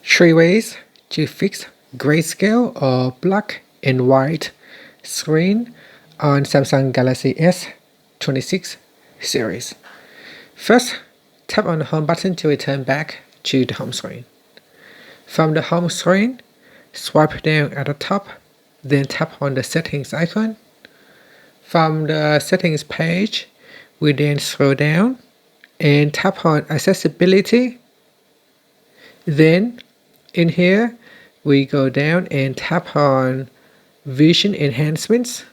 3 ways to fix grayscale or black and white screen on Samsung Galaxy S26 series. First, tap on the home button to return back to the home screen. From the home screen, swipe down at the top, then tap on the settings icon. From the settings page, we then scroll down and tap on accessibility. Then in here, we go down and tap on vision enhancements.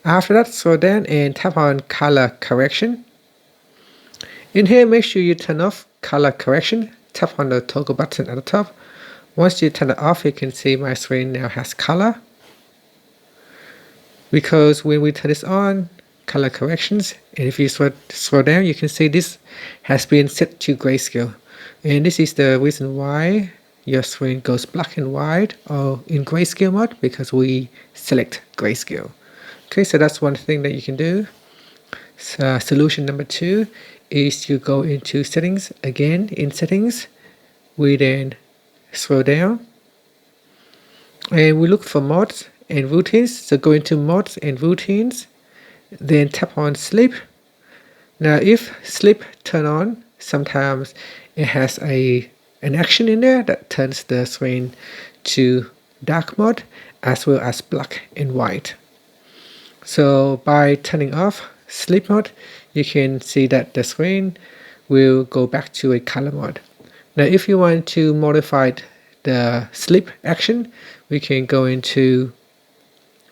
After that, scroll down and tap on color correction. In here, make sure you turn off color correction. Tap on the toggle button at the top. Once you turn it off, you can see my screen now has color. Because when we turn this on, color corrections, and if you scroll down, you can see this has been set to grayscale. And this is the reason why your screen goes black and white or in grayscale mode, because we select grayscale. Okay, so that's one thing that you can do. So solution number 2 is you go into settings. Again, in settings, we then scroll down and we look for modes and routines. So go into modes and routines, then tap on sleep. Now if sleep turn on, sometimes it has an action in there that turns the screen to dark mode as well as black and white. So by turning off sleep mode, you can see that the screen will go back to a color mode. Now if you want to modify the sleep action, we can go into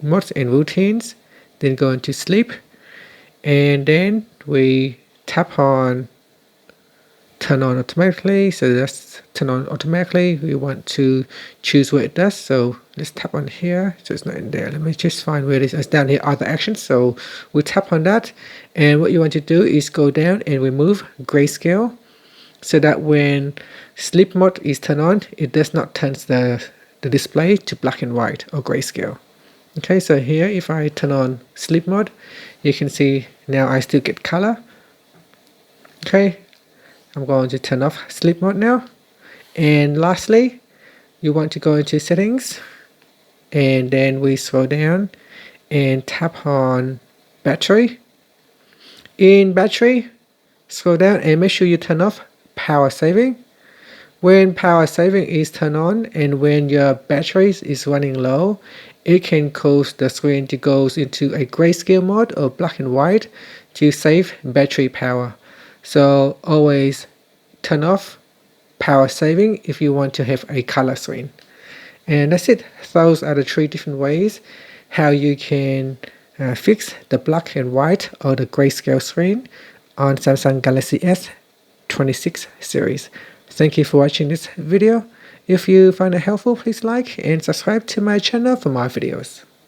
modes and routines, then go into sleep, and then we tap on turn on automatically. So that's turn on automatically. We want to choose what it does, so let's tap on here. So it's not in there. Let me just find where it is. It's down here, other actions. So we tap on that, and what you want to do is go down and remove grayscale, so that when sleep mode is turned on, it does not turn the display to black and white or grayscale. Okay, so here if I turn on sleep mode, you can see now I still get color. Okay, I'm going to turn off sleep mode now. And lastly, you want to go into settings, and then we scroll down and tap on battery. In battery, scroll down and make sure you turn off power saving. When power saving is turned on and when your battery is running low, it can cause the screen to go into a grayscale mode or black and white to save battery power. So always turn off power saving if you want to have a color screen. And that's it. Those are the 3 different ways how you can fix the black and white or the grayscale screen on Samsung Galaxy S26 series. Thank you for watching this video. If you find it helpful, please like and subscribe to my channel for more videos.